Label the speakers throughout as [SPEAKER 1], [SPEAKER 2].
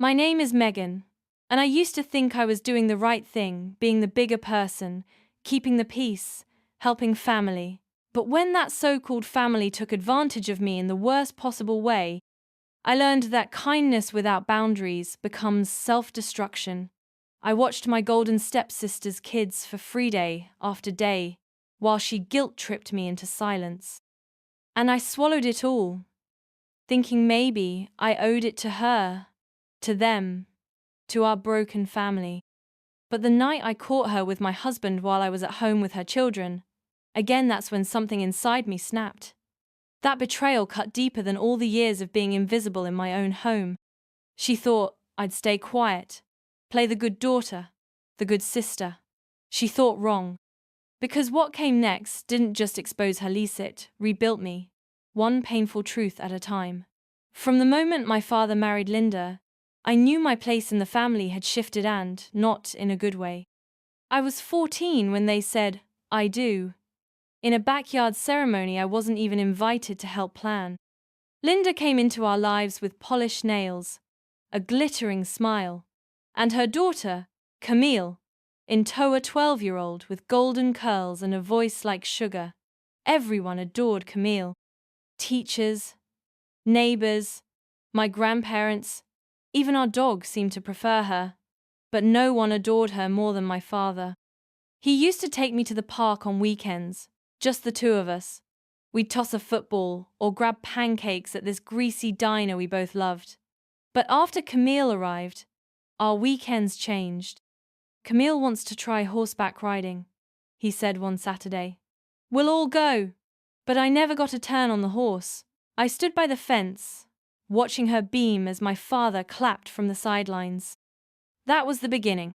[SPEAKER 1] My name is Megan, and I used to think I was doing the right thing, being the bigger person, keeping the peace, helping family. But when that so-called family took advantage of me in the worst possible way, I learned that kindness without boundaries becomes self-destruction. I watched my golden stepsister's kids for free day after day, while she guilt-tripped me into silence. And I swallowed it all, thinking maybe I owed it to her, to them, to our broken family. But the night I caught her with my husband while I was at home with her children, again that's when something inside me snapped. That betrayal cut deeper than all the years of being invisible in my own home. She thought I'd stay quiet, play the good daughter, the good sister. She thought wrong. Because what came next didn't just expose her, it rebuilt me, one painful truth at a time. From the moment my father married Linda, I knew my place in the family had shifted, and not in a good way. I was 14 when they said, "I do," in a backyard ceremony I wasn't even invited to help plan. Linda came into our lives with polished nails, a glittering smile, and her daughter, Camille, in tow, a 12-year-old with golden curls and a voice like sugar. Everyone adored Camille. Teachers, neighbors, my grandparents, even our dog seemed to prefer her. But no one adored her more than my father. He used to take me to the park on weekends, just the two of us. We'd toss a football or grab pancakes at this greasy diner we both loved. But after Camille arrived, our weekends changed. "Camille wants to try horseback riding," he said one Saturday. "We'll all go." But I never got a turn on the horse. I stood by the fence, watching her beam as my father clapped from the sidelines. That was the beginning.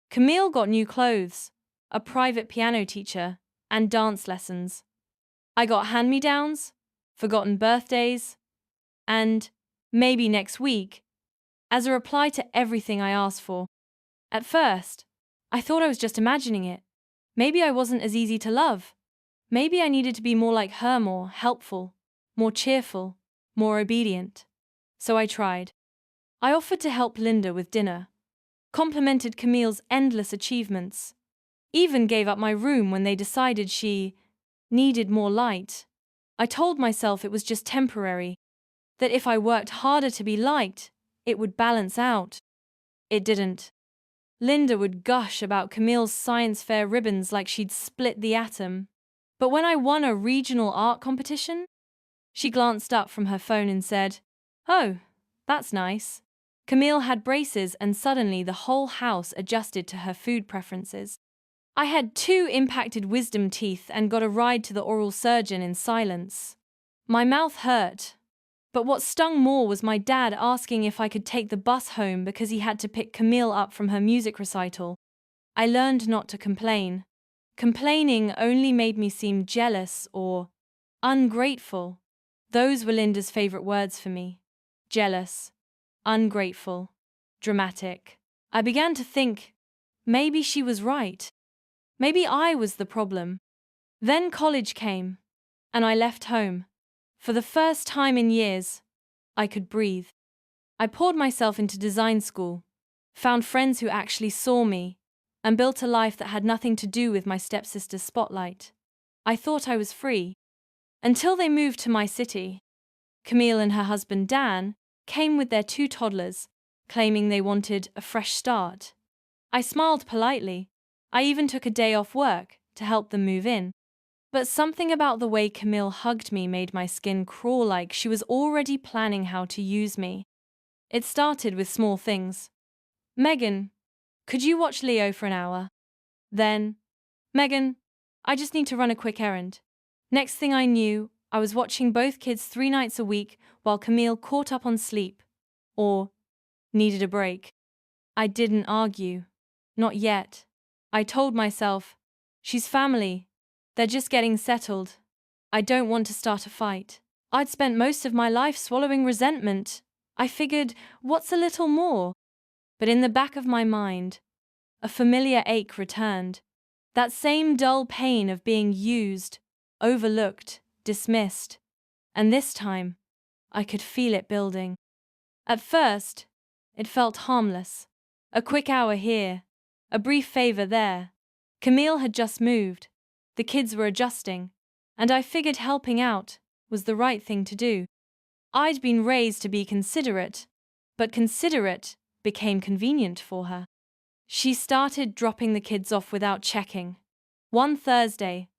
[SPEAKER 1] Camille got new clothes, a private piano teacher, and dance lessons. I got hand-me-downs, forgotten birthdays, and maybe next week, as a reply to everything I asked for. At first, I thought I was just imagining it. Maybe I wasn't as easy to love. Maybe I needed to be more like her, more helpful, more cheerful, more obedient. So I tried. I offered to help Linda with dinner, complimented Camille's endless achievements, even gave up my room when they decided she needed more light. I told myself it was just temporary, that if I worked harder to be liked, it would balance out. It didn't. Linda would gush about Camille's science fair ribbons like she'd split the atom. But when I won a regional art competition, she glanced up from her phone and said, "Oh, that's nice." Camille had braces, and suddenly the whole house adjusted to her food preferences. I had 2 impacted wisdom teeth and got a ride to the oral surgeon in silence. My mouth hurt. But what stung more was my dad asking if I could take the bus home because he had to pick Camille up from her music recital. I learned not to complain. Complaining only made me seem jealous or ungrateful. Those were Linda's favorite words for me. Jealous, ungrateful, dramatic. I began to think, maybe she was right. Maybe I was the problem. Then college came, and I left home. For the first time in years, I could breathe. I poured myself into design school, found friends who actually saw me, and built a life that had nothing to do with my stepsister's spotlight. I thought I was free. Until they moved to my city. Camille and her husband Dan came with their 2 toddlers, claiming they wanted a fresh start. I smiled politely. I even took a day off work to help them move in. But something about the way Camille hugged me made my skin crawl, like she was already planning how to use me. It started with small things. "Megan, could you watch Leo for an hour?" Then, "Megan, I just need to run a quick errand." Next thing I knew, I was watching both kids 3 nights a week while Camille caught up on sleep, or needed a break. I didn't argue. Not yet. I told myself, she's family. They're just getting settled. I don't want to start a fight. I'd spent most of my life swallowing resentment. I figured, what's a little more? But in the back of my mind, a familiar ache returned. That same dull pain of being used, overlooked, dismissed. And this time, I could feel it building. At first, It felt harmless. A quick hour here, a brief favor there. Camille had just moved. The kids were adjusting, and I figured helping out was the right thing to do. I'd been raised to be considerate, but considerate became convenient for her. She started dropping the kids off without checking. One Thursday,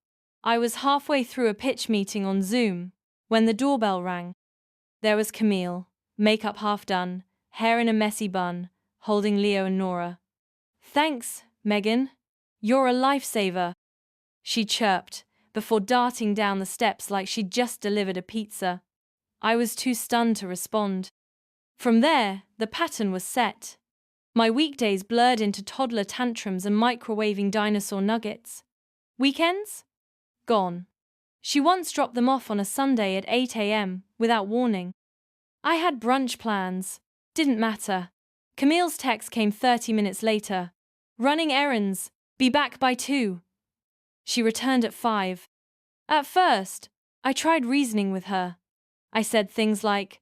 [SPEAKER 1] I was halfway through a pitch meeting on Zoom when the doorbell rang. There was Camille, makeup half done, hair in a messy bun, holding Leo and Nora. "Thanks, Megan. You're a lifesaver," she chirped, before darting down the steps like she'd just delivered a pizza. I was too stunned to respond. From there, the pattern was set. My weekdays blurred into toddler tantrums and microwaving dinosaur nuggets. Weekends? Gone. She once dropped them off on a Sunday at 8 a.m. without warning. I had brunch plans. Didn't matter. Camille's text came 30 minutes later. "Running errands. Be back by 2. She returned at 5. At first, I tried reasoning with her. I said things like,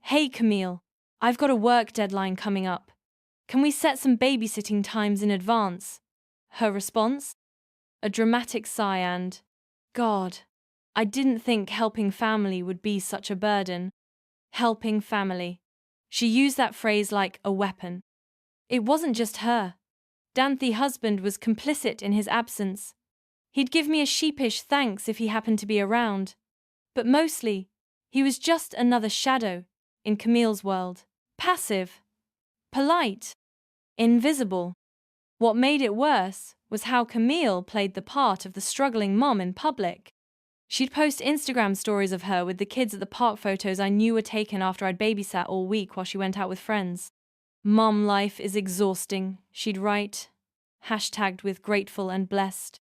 [SPEAKER 1] "Hey Camille, I've got a work deadline coming up. Can we set some babysitting times in advance?" Her response? A dramatic sigh and, "God, I didn't think helping family would be such a burden." Helping family. She used that phrase like a weapon. It wasn't just her. Dan's husband was complicit in his absence. He'd give me a sheepish thanks if he happened to be around. But mostly, he was just another shadow in Camille's world. Passive. Polite. Invisible. What made it worse was how Camille played the part of the struggling mom in public. She'd post Instagram stories of her with the kids at the park, photos I knew were taken after I'd babysat all week while she went out with friends. "Mom life is exhausting," she'd write, hashtagged with grateful and blessed.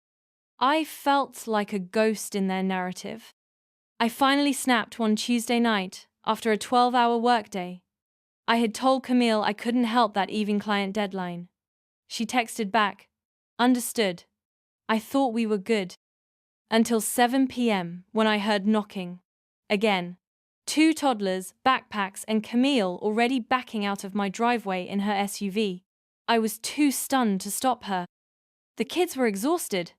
[SPEAKER 1] I felt like a ghost in their narrative. I finally snapped one Tuesday night after a 12-hour workday. I had told Camille I couldn't help that evening client deadline. She texted back, "Understood. I thought we were good." Until 7 p.m. when I heard knocking. Again. 2 toddlers, backpacks, and Camille already backing out of my driveway in her SUV. I was too stunned to stop her. The kids were exhausted.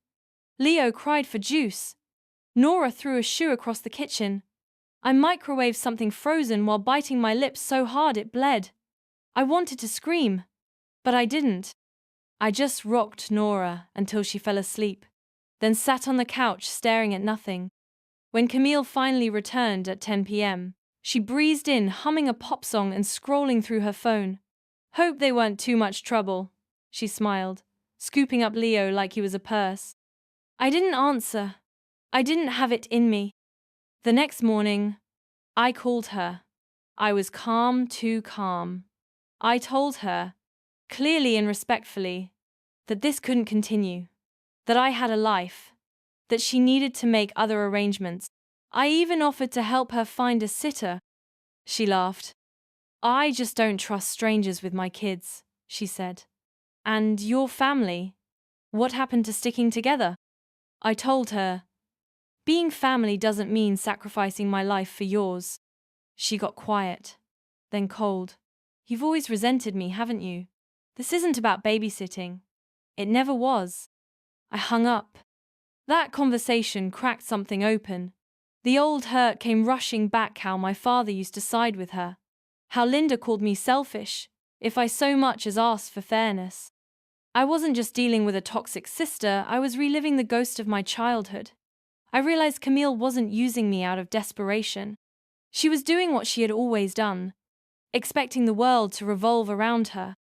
[SPEAKER 1] Leo cried for juice. Nora threw a shoe across the kitchen. I microwaved something frozen while biting my lips so hard it bled. I wanted to scream, but I didn't. I just rocked Nora until she fell asleep, then sat on the couch staring at nothing. When Camille finally returned at 10 p.m., she breezed in humming a pop song and scrolling through her phone. "Hope they weren't too much trouble," she smiled, scooping up Leo like he was a purse. I didn't answer. I didn't have it in me. The next morning, I called her. I was calm, too calm. I told her, clearly and respectfully, that this couldn't continue, that I had a life, that she needed to make other arrangements. I even offered to help her find a sitter. She laughed. "I just don't trust strangers with my kids," she said. "And your family? What happened to sticking together?" I told her, "Being family doesn't mean sacrificing my life for yours." She got quiet, then cold. "You've always resented me, haven't you? This isn't about babysitting. It never was." I hung up. That conversation cracked something open. The old hurt came rushing back, how my father used to side with her. How Linda called me selfish if I so much as asked for fairness. I wasn't just dealing with a toxic sister, I was reliving the ghost of my childhood. I realized Camille wasn't using me out of desperation. She was doing what she had always done, expecting the world to revolve around her.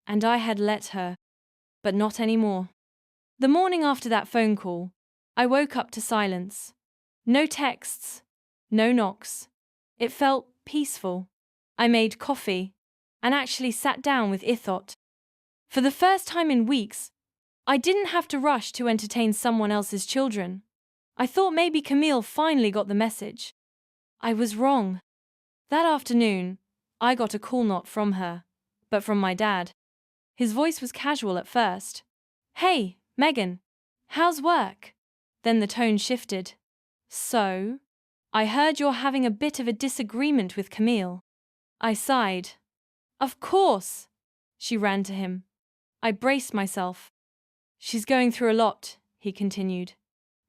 [SPEAKER 1] And I had let her. But not anymore. The morning after that phone call, I woke up to silence. No texts, no knocks. It felt peaceful. I made coffee and actually sat down with afterthought. For the first time in weeks, I didn't have to rush to entertain someone else's children. I thought maybe Camille finally got the message. I was wrong. That afternoon, I got a call not from her, but from my dad. His voice was casual at first. "Hey, Megan, how's work?" Then the tone shifted. "So, I heard you're having a bit of a disagreement with Camille." I sighed. Of course! She ran to him. I braced myself. She's going through a lot, he continued.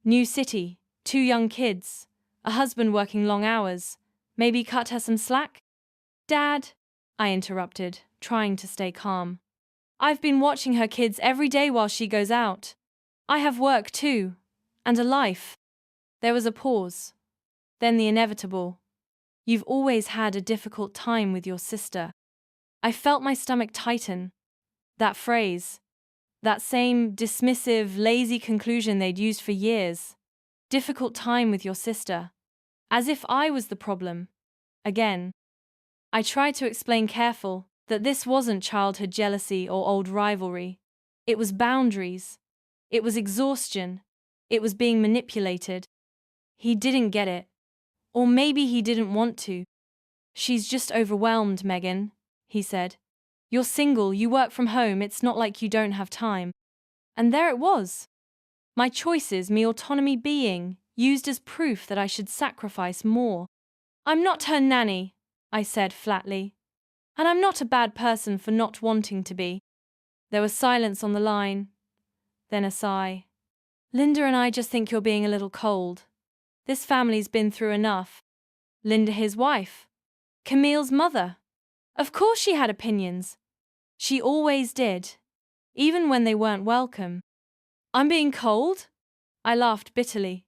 [SPEAKER 1] New city, 2 young kids, a husband working long hours. Maybe cut her some slack? Dad, I interrupted, trying to stay calm. I've been watching her kids every day while she goes out. I have work too, and a life. There was a pause. Then the inevitable. You've always had a difficult time with your sister. I felt my stomach tighten. That phrase. That same dismissive, lazy conclusion they'd used for years. Difficult time with your sister. As if I was the problem. Again. I tried to explain careful that this wasn't childhood jealousy or old rivalry. It was boundaries. It was exhaustion. It was being manipulated. He didn't get it. Or maybe he didn't want to. She's just overwhelmed, Megan, he said. You're single, you work from home, it's not like you don't have time. And there it was. My choices, me autonomy being, used as proof that I should sacrifice more. I'm not her nanny, I said flatly. And I'm not a bad person for not wanting to be. There was silence on the line, then a sigh. Linda and I just think you're being a little cold. This family's been through enough. Linda, his wife. Camille's mother. Of course she had opinions. She always did, even when they weren't welcome. I'm being cold? I laughed bitterly.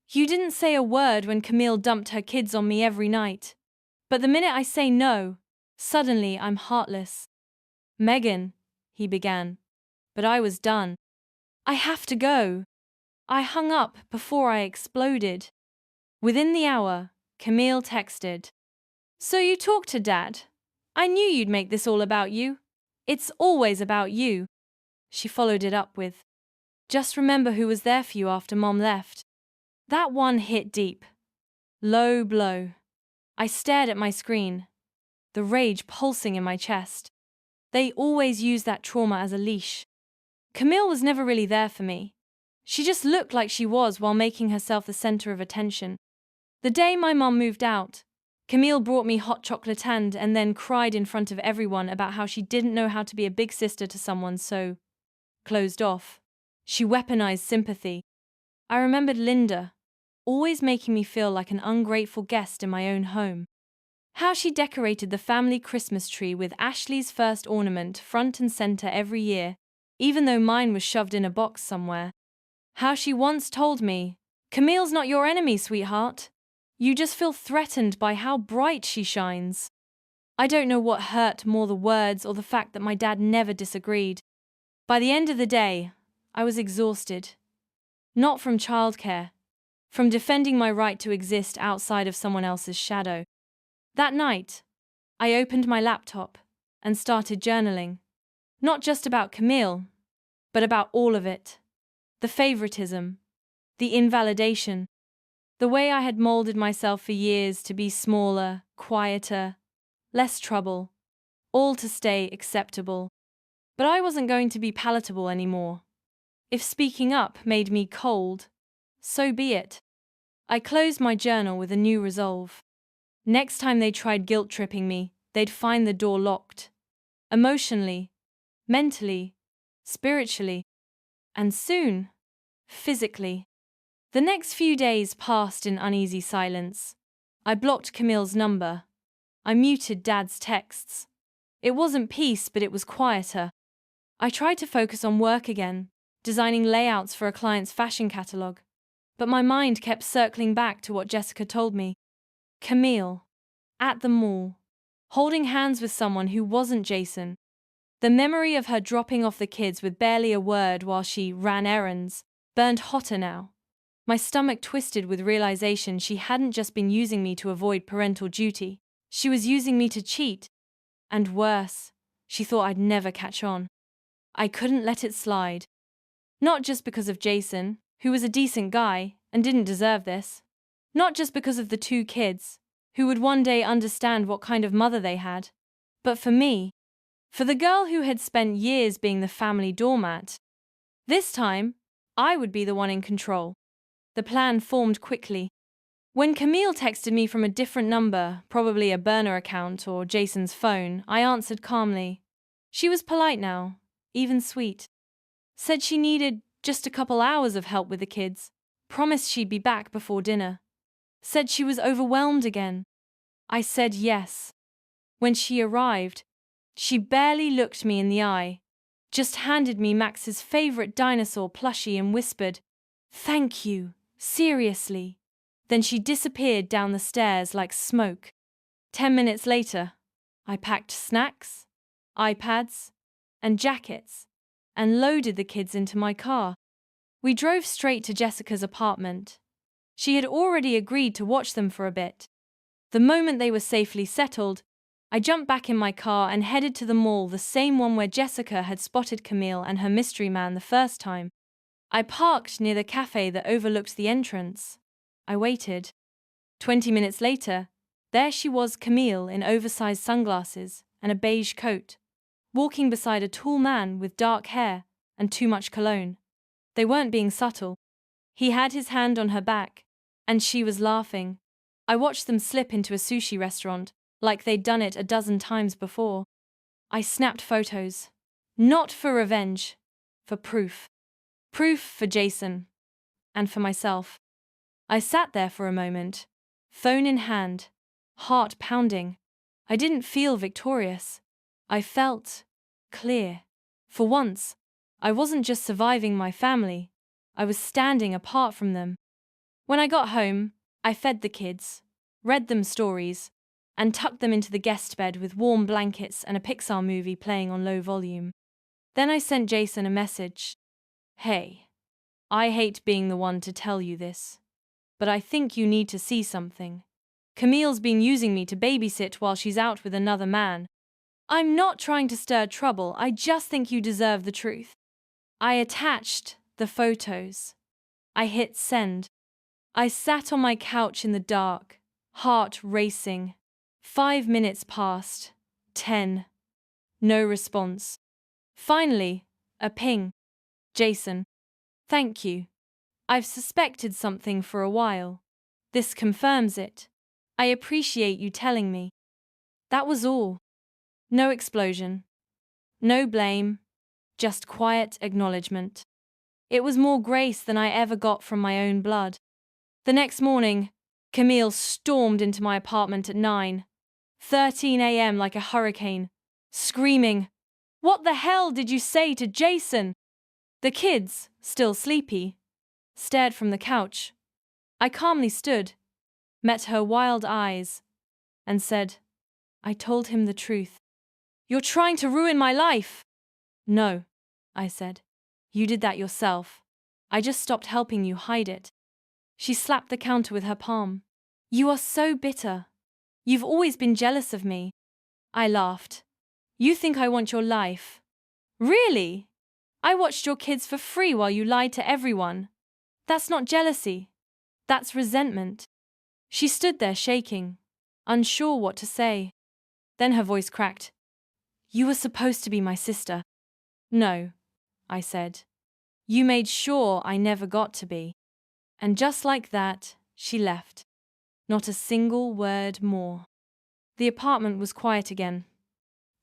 [SPEAKER 1] You didn't say a word when Camille dumped her kids on me every night. But the minute I say no, suddenly I'm heartless. Megan, he began. But I was done. I have to go. I hung up before I exploded. Within the hour, Camille texted. So you talked to Dad? I knew you'd make this all about you. It's always about you. She followed it up with, just remember who was there for you after Mom left. That one hit deep. Low blow. I stared at my screen, the rage pulsing in my chest. They always use that trauma as a leash. Camille was never really there for me. She just looked like she was while making herself the center of attention. The day my mom moved out, Camille brought me hot chocolate and then cried in front of everyone about how she didn't know how to be a big sister to someone so closed off. She weaponized sympathy. I remembered Linda, always making me feel like an ungrateful guest in my own home. How she decorated the family Christmas tree with Ashley's first ornament front and center every year, even though mine was shoved in a box somewhere. How she once told me, Camille's not your enemy, sweetheart. You just feel threatened by how bright she shines. I don't know what hurt more, the words or the fact that my dad never disagreed. By the end of the day, I was exhausted. Not from childcare, from defending my right to exist outside of someone else's shadow. That night, I opened my laptop and started journaling. Not just about Camille, but about all of it. The favoritism, the invalidation, the way I had molded myself for years to be smaller, quieter, less trouble, all to stay acceptable. But I wasn't going to be palatable anymore. If speaking up made me cold, so be it. I closed my journal with a new resolve. Next time they tried guilt-tripping me, they'd find the door locked. Emotionally, mentally, spiritually, and soon, physically. The next few days passed in uneasy silence. I blocked Camille's number. I muted Dad's texts. It wasn't peace, but it was quieter. I tried to focus on work again, designing layouts for a client's fashion catalogue. But my mind kept circling back to what Jessica told me. Camille, at the mall, holding hands with someone who wasn't Jason. The memory of her dropping off the kids with barely a word while she ran errands burned hotter now. My stomach twisted with realization she hadn't just been using me to avoid parental duty. She was using me to cheat. And worse, she thought I'd never catch on. I couldn't let it slide. Not just because of Jason, who was a decent guy and didn't deserve this. Not just because of the 2 kids, who would one day understand what kind of mother they had. But for me, for the girl who had spent years being the family doormat. This time, I would be the one in control. The plan formed quickly. When Camille texted me from a different number, probably a burner account or Jason's phone, I answered calmly. She was polite now, even sweet. Said she needed just a couple hours of help with the kids. Promised she'd be back before dinner. Said she was overwhelmed again. I said yes. When she arrived, she barely looked me in the eye, just handed me Max's favorite dinosaur plushie and whispered, "Thank you, seriously." Then she disappeared down the stairs like smoke. 10 minutes later, I packed snacks, iPads, and jackets, and loaded the kids into my car. We drove straight to Jessica's apartment. She had already agreed to watch them for a bit. The moment they were safely settled, I jumped back in my car and headed to the mall, the same one where Jessica had spotted Camille and her mystery man the first time. I parked near the cafe that overlooked the entrance. I waited. 20 minutes later, there she was, Camille, in oversized sunglasses and a beige coat, walking beside a tall man with dark hair and too much cologne. They weren't being subtle. He had his hand on her back, and she was laughing. I watched them slip into a sushi restaurant, like they'd done it a dozen times before. I snapped photos. Not for revenge, for proof. Proof for Jason. And for myself. I sat there for a moment, phone in hand, heart pounding. I didn't feel victorious. I felt clear. For once, I wasn't just surviving my family, I was standing apart from them. When I got home, I fed the kids, read them stories, and tucked them into the guest bed with warm blankets and a Pixar movie playing on low volume. Then I sent Jason a message. "Hey, I hate being the one to tell you this, but I think you need to see something. Camille's been using me to babysit while she's out with another man. I'm not trying to stir trouble, I just think you deserve the truth." I attached the photos. I hit send. I sat on my couch in the dark, heart racing. 5 minutes passed. 10. No response. Finally, a ping. "Jason. Thank you. I've suspected something for a while. This confirms it. I appreciate you telling me." That was all. No explosion. No blame. Just quiet acknowledgement. It was more grace than I ever got from my own blood. The next morning, Camille stormed into my apartment at 9:13 a.m. like a hurricane, screaming, "What the hell did you say to Jason?" The kids, still sleepy, stared from the couch. I calmly stood, met her wild eyes, and said, "I told him the truth." "You're trying to ruin my life." "No," I said. "You did that yourself. I just stopped helping you hide it." She slapped the counter with her palm. "You are so bitter. You've always been jealous of me." I laughed. "You think I want your life? Really? I watched your kids for free while you lied to everyone. That's not jealousy. That's resentment." She stood there shaking, unsure what to say. Then her voice cracked. "You were supposed to be my sister." "No," I said. "You made sure I never got to be." And just like that, she left. Not a single word more. The apartment was quiet again.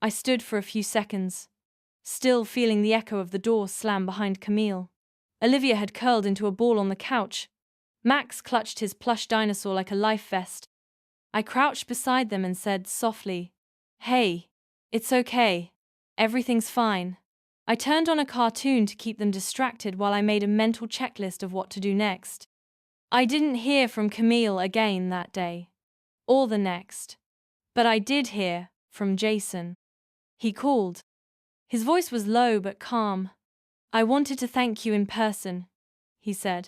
[SPEAKER 1] I stood for a few seconds, still feeling the echo of the door slam behind Camille. Olivia had curled into a ball on the couch. Max clutched his plush dinosaur like a life vest. I crouched beside them and said softly, "Hey, it's okay. Everything's fine." I turned on a cartoon to keep them distracted while I made a mental checklist of what to do next. I didn't hear from Camille again that day, or the next. But I did hear from Jason. He called. His voice was low but calm. "I wanted to thank you in person," he said.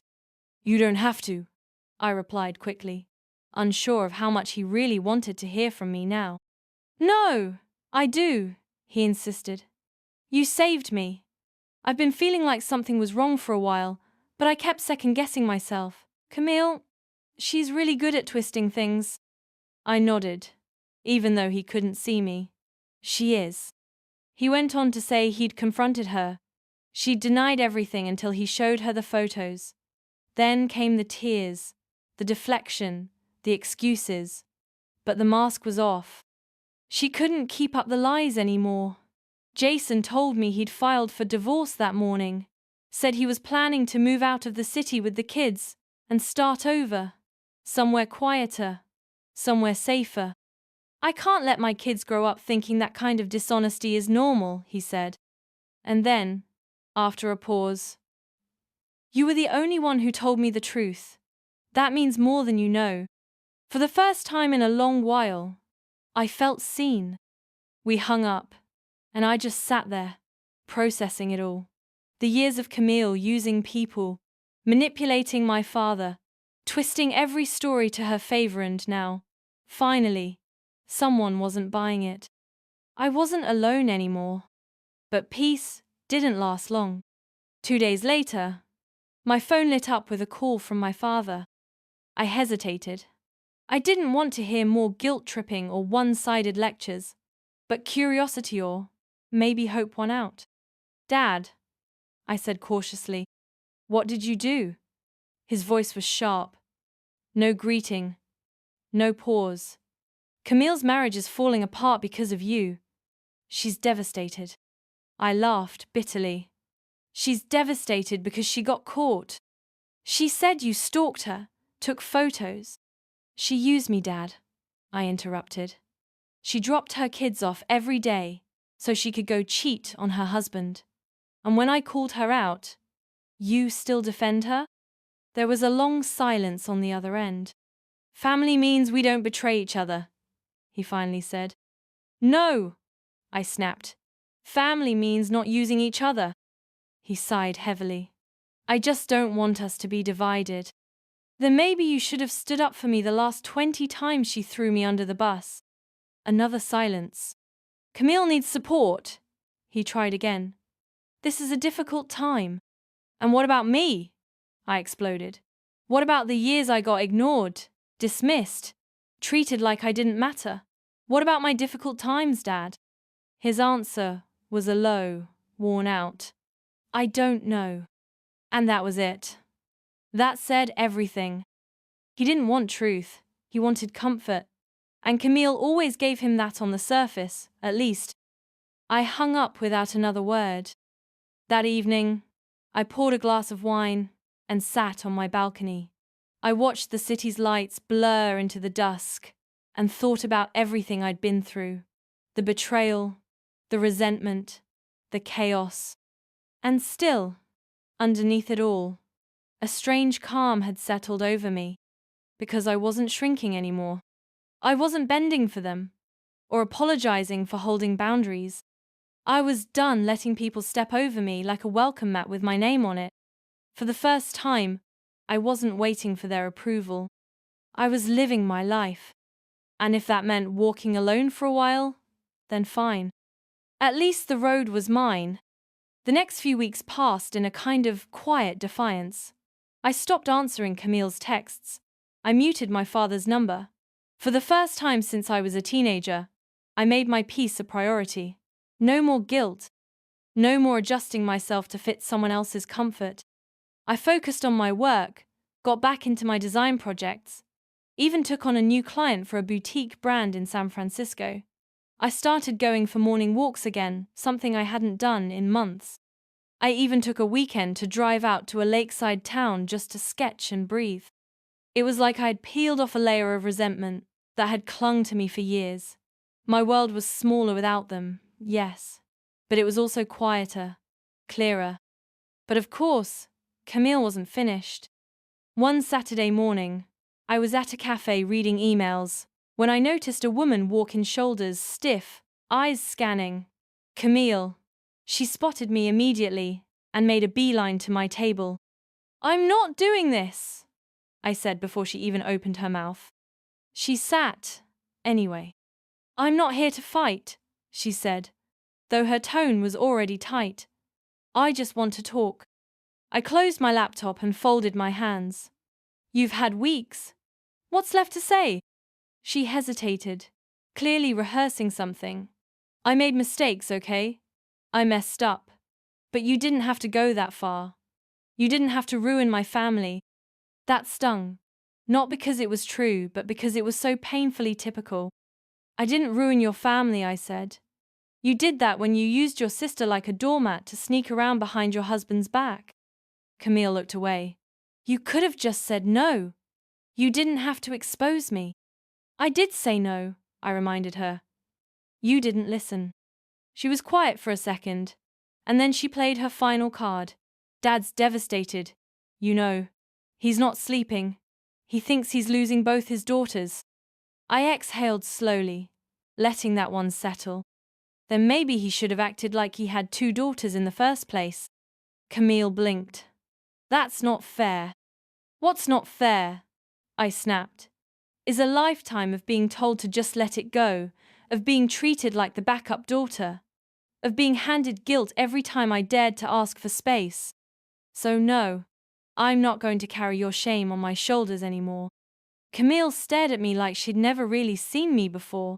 [SPEAKER 1] "You don't have to," I replied quickly, unsure of how much he really wanted to hear from me now. "No, I do," he insisted. "You saved me. I've been feeling like something was wrong for a while, but I kept second-guessing myself. Camille, she's really good at twisting things." I nodded, even though he couldn't see me. "She is." He went on to say he'd confronted her. She'd denied everything until he showed her the photos. Then came the tears, the deflection, the excuses. But the mask was off. She couldn't keep up the lies anymore. Jason told me he'd filed for divorce that morning, said he was planning to move out of the city with the kids and start over, somewhere quieter, somewhere safer. I can't let my kids grow up thinking that kind of dishonesty is normal, he said. And then, after a pause, "You were the only one who told me the truth. That means more than you know." For the first time in a long while, I felt seen. We hung up, and I just sat there, processing it all. The years of Camille using people, manipulating my father, twisting every story to her favor, and now, finally, someone wasn't buying it. I wasn't alone anymore. But peace didn't last long. 2 days later, my phone lit up with a call from my father. I hesitated. I didn't want to hear more guilt-tripping or one-sided lectures, but curiosity or maybe hope won out. "Dad," I said cautiously, "what did you do?" His voice was sharp. No greeting. No pause. "Camille's marriage is falling apart because of you. She's devastated." I laughed bitterly. "She's devastated because she got caught. She said you stalked her, took photos." "She used me, Dad," I interrupted. "She dropped her kids off every day so she could go cheat on her husband. And when I called her out, you still defend her?" There was a long silence on the other end. "Family means we don't betray each other," he finally said. "No," I snapped. "Family means not using each other." He sighed heavily. "I just don't want us to be divided." "Then maybe you should have stood up for me the last 20 times she threw me under the bus." Another silence. "Camille needs support," he tried again. "This is a difficult time." "And what about me?" I exploded. "What about the years I got ignored, dismissed, treated like I didn't matter? What about my difficult times, Dad?" His answer was a low, worn out, "I don't know." And that was it. That said everything. He didn't want truth, he wanted comfort. And Camille always gave him that on the surface, at least. I hung up without another word. That evening, I poured a glass of wine and sat on my balcony. I watched the city's lights blur into the dusk and thought about everything I'd been through. The betrayal, the resentment, the chaos. And still, underneath it all, a strange calm had settled over me, because I wasn't shrinking anymore. I wasn't bending for them, or apologizing for holding boundaries. I was done letting people step over me like a welcome mat with my name on it. For the first time, I wasn't waiting for their approval. I was living my life. And if that meant walking alone for a while, then fine. At least the road was mine. The next few weeks passed in a kind of quiet defiance. I stopped answering Camille's texts. I muted my father's number. For the first time since I was a teenager, I made my peace a priority. No more guilt. No more adjusting myself to fit someone else's comfort. I focused on my work, got back into my design projects, even took on a new client for a boutique brand in San Francisco. I started going for morning walks again, something I hadn't done in months. I even took a weekend to drive out to a lakeside town just to sketch and breathe. It was like I had peeled off a layer of resentment that had clung to me for years. My world was smaller without them, yes, but it was also quieter, clearer. But of course, Camille wasn't finished. One Saturday morning, I was at a cafe reading emails when I noticed a woman walk in shoulders stiff, eyes scanning. Camille. She spotted me immediately and made a beeline to my table. "I'm not doing this," I said before she even opened her mouth. She sat, anyway. "I'm not here to fight," she said, though her tone was already tight. "I just want to talk." I closed my laptop and folded my hands. "You've had weeks. What's left to say?" She hesitated, clearly rehearsing something. "I made mistakes, okay? I messed up. But you didn't have to go that far. You didn't have to ruin my family." That stung. Not because it was true, but because it was so painfully typical. I didn't ruin your family, I said. You did that when you used your sister like a doormat to sneak around behind your husband's back. Camille looked away. You could have just said no. You didn't have to expose me. I did say no, I reminded her. You didn't listen. She was quiet for a second, and then she played her final card. Dad's devastated. You know. He's not sleeping. He thinks he's losing both his daughters. I exhaled slowly, letting that one settle. Then maybe he should have acted like he had 2 daughters in the first place. Camille blinked. That's not fair. What's not fair? I snapped. Is a lifetime of being told to just let it go, of being treated like the backup daughter, of being handed guilt every time I dared to ask for space. So no, I'm not going to carry your shame on my shoulders anymore. Camille stared at me like she'd never really seen me before.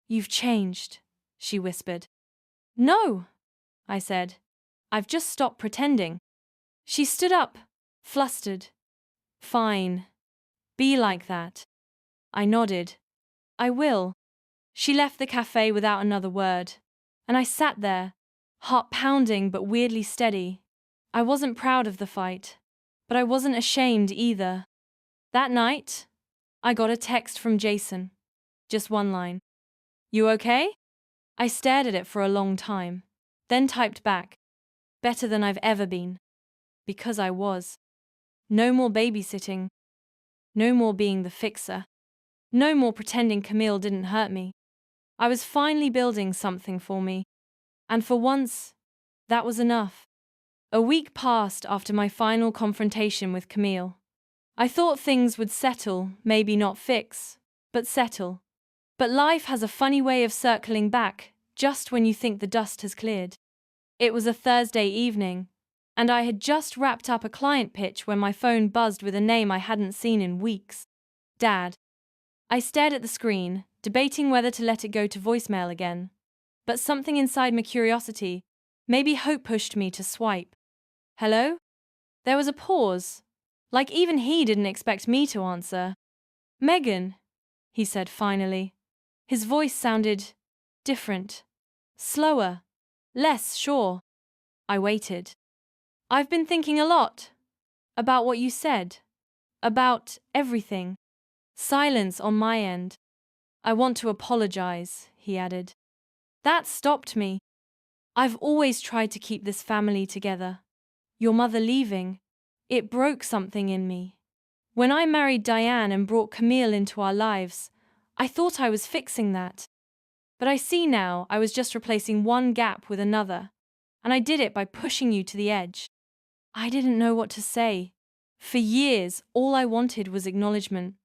[SPEAKER 1] You've changed, she whispered. No, I said. I've just stopped pretending. She stood up, flustered. Fine. Be like that. I nodded. I will. She left the cafe without another word, and I sat there, heart pounding but weirdly steady. I wasn't proud of the fight, but I wasn't ashamed either. That night, I got a text from Jason. Just one line. You okay? I stared at it for a long time, then typed back. Better than I've ever been. Because I was. No more babysitting. No more being the fixer. No more pretending Camille didn't hurt me. I was finally building something for me. And for once, that was enough. A week passed after my final confrontation with Camille. I thought things would settle, maybe not fix, but settle. But life has a funny way of circling back, just when you think the dust has cleared. It was a Thursday evening, and I had just wrapped up a client pitch when my phone buzzed with a name I hadn't seen in weeks. Dad. I stared at the screen, debating whether to let it go to voicemail again. But something inside my curiosity, maybe hope, pushed me to swipe. Hello? There was a pause, like even he didn't expect me to answer. Megan, he said finally. His voice sounded different, slower, less sure. I waited. I've been thinking a lot about what you said, about everything. Silence on my end. I want to apologize, he added. That stopped me. I've always tried to keep this family together. Your mother leaving, it broke something in me. When I married Diane and brought Camille into our lives, I thought I was fixing that. But I see now I was just replacing one gap with another, and I did it by pushing you to the edge. I didn't know what to say. For years, all I wanted was acknowledgement.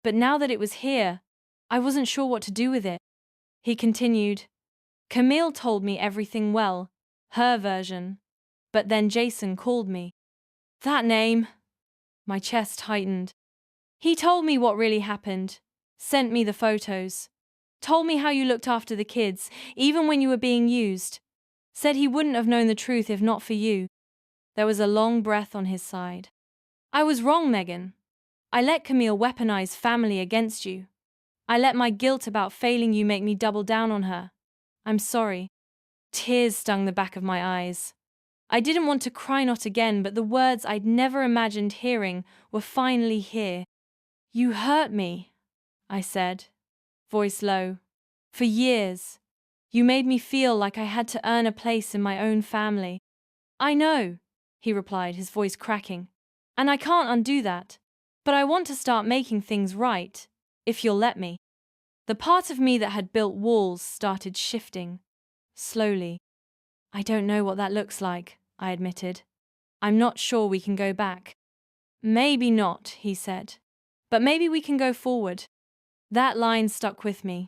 [SPEAKER 1] But now that it was here, I wasn't sure what to do with it. He continued. Camille told me everything well, her version. But then Jason called me. That name. My chest tightened. He told me what really happened, sent me the photos, told me how you looked after the kids, even when you were being used. Said he wouldn't have known the truth if not for you. There was a long breath on his side. I was wrong, Megan. I let Camille weaponize family against you. I let my guilt about failing you make me double down on her. I'm sorry. Tears stung the back of my eyes. I didn't want to cry, not again, but the words I'd never imagined hearing were finally here. You hurt me, I said, voice low. For years. You made me feel like I had to earn a place in my own family. I know, he replied, his voice cracking. And I can't undo that. But I want to start making things right, if you'll let me. The part of me that had built walls started shifting. Slowly. I don't know what that looks like, I admitted. I'm not sure we can go back. Maybe not, he said. But maybe we can go forward. That line stuck with me.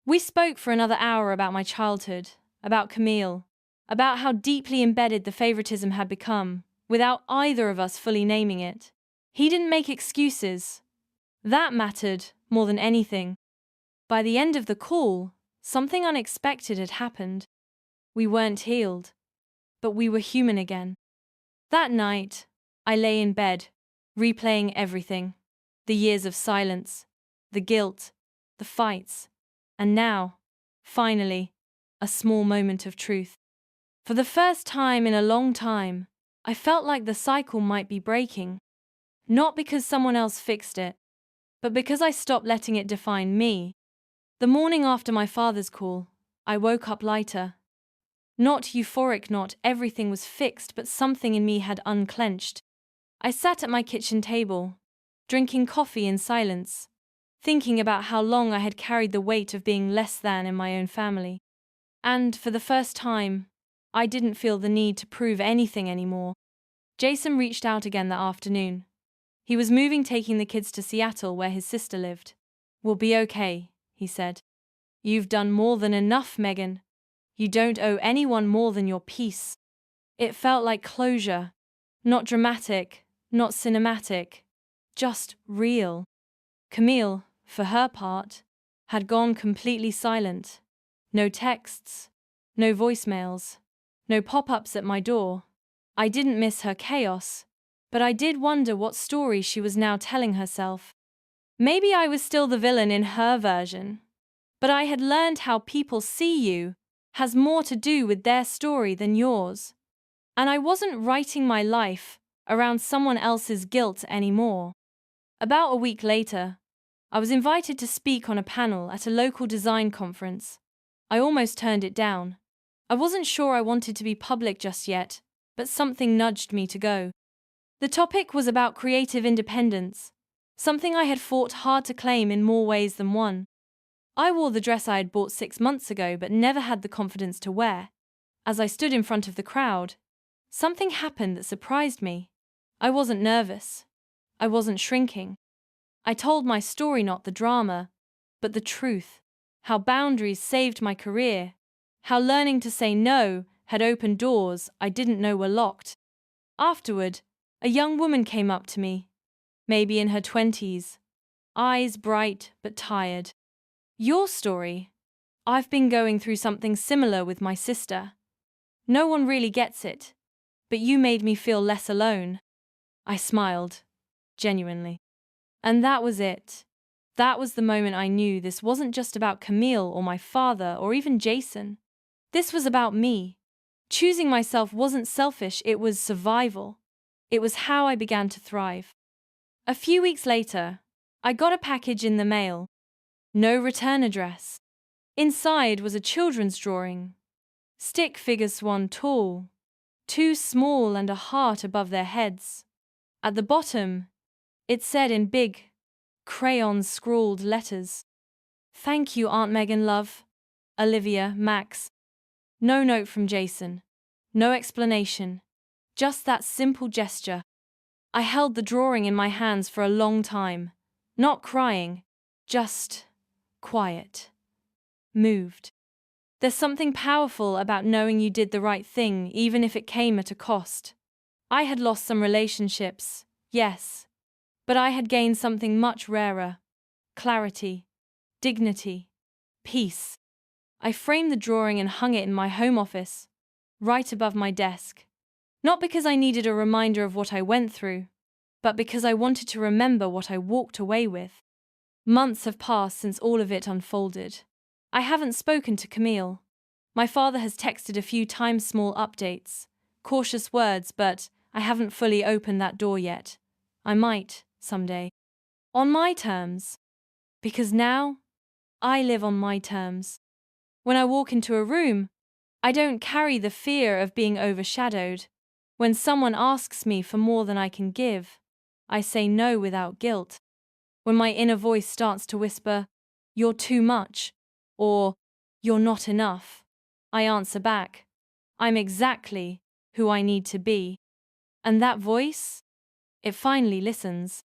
[SPEAKER 1] We spoke for another hour about my childhood, about Camille, about how deeply embedded the favoritism had become, without either of us fully naming it. He didn't make excuses. That mattered more than anything. By the end of the call, something unexpected had happened. We weren't healed, but we were human again. That night, I lay in bed, replaying everything. The years of silence, the guilt, the fights, and now, finally, a small moment of truth. For the first time in a long time, I felt like the cycle might be breaking. Not because someone else fixed it, but because I stopped letting it define me. The morning after my father's call, I woke up lighter. Not euphoric, not everything was fixed, but something in me had unclenched. I sat at my kitchen table, drinking coffee in silence, thinking about how long I had carried the weight of being less than in my own family. And, for the first time, I didn't feel the need to prove anything anymore. Jason reached out again that afternoon. He was moving, taking the kids to Seattle where his sister lived. "We'll be okay," he said. "You've done more than enough, Megan. You don't owe anyone more than your peace." It felt like closure. Not dramatic, not cinematic, just real. Camille, for her part, had gone completely silent. No texts, no voicemails, no pop-ups at my door. I didn't miss her chaos, but I did wonder what story she was now telling herself. Maybe I was still the villain in her version, but I had learned how people see you has more to do with their story than yours. And I wasn't writing my life around someone else's guilt anymore. About a week later, I was invited to speak on a panel at a local design conference. I almost turned it down. I wasn't sure I wanted to be public just yet, but something nudged me to go. The topic was about creative independence, something I had fought hard to claim in more ways than one. I wore the dress I had bought 6 months ago but never had the confidence to wear. As I stood in front of the crowd, something happened that surprised me. I wasn't nervous. I wasn't shrinking. I told my story, not the drama, but the truth. How boundaries saved my career. How learning to say no had opened doors I didn't know were locked. Afterward, a young woman came up to me, maybe in her 20s, eyes bright but tired. "Your story? I've been going through something similar with my sister. No one really gets it, but you made me feel less alone." I smiled, genuinely. And that was it. That was the moment I knew this wasn't just about Camille or my father or even Jason. This was about me. Choosing myself wasn't selfish, it was survival. It was how I began to thrive. A few weeks later, I got a package in the mail. No return address. Inside was a children's drawing. Stick figures, one tall, two small, and a heart above their heads. At the bottom, it said in big, crayon-scrawled letters, "Thank you, Aunt Megan, love. Olivia, Max." No note from Jason. No explanation. Just that simple gesture. I held the drawing in my hands for a long time. Not crying. Just quiet. Moved. There's something powerful about knowing you did the right thing, even if it came at a cost. I had lost some relationships, yes, but I had gained something much rarer. Clarity, dignity, peace. I framed the drawing and hung it in my home office, right above my desk. Not because I needed a reminder of what I went through, but because I wanted to remember what I walked away with. Months have passed since all of it unfolded. I haven't spoken to Camille. My father has texted a few times, small updates, cautious words, but I haven't fully opened that door yet. I might, someday. On my terms. Because now, I live on my terms. When I walk into a room, I don't carry the fear of being overshadowed. When someone asks me for more than I can give, I say no without guilt. When my inner voice starts to whisper, "You're too much," or "You're not enough," I answer back, "I'm exactly who I need to be." And that voice? It finally listens.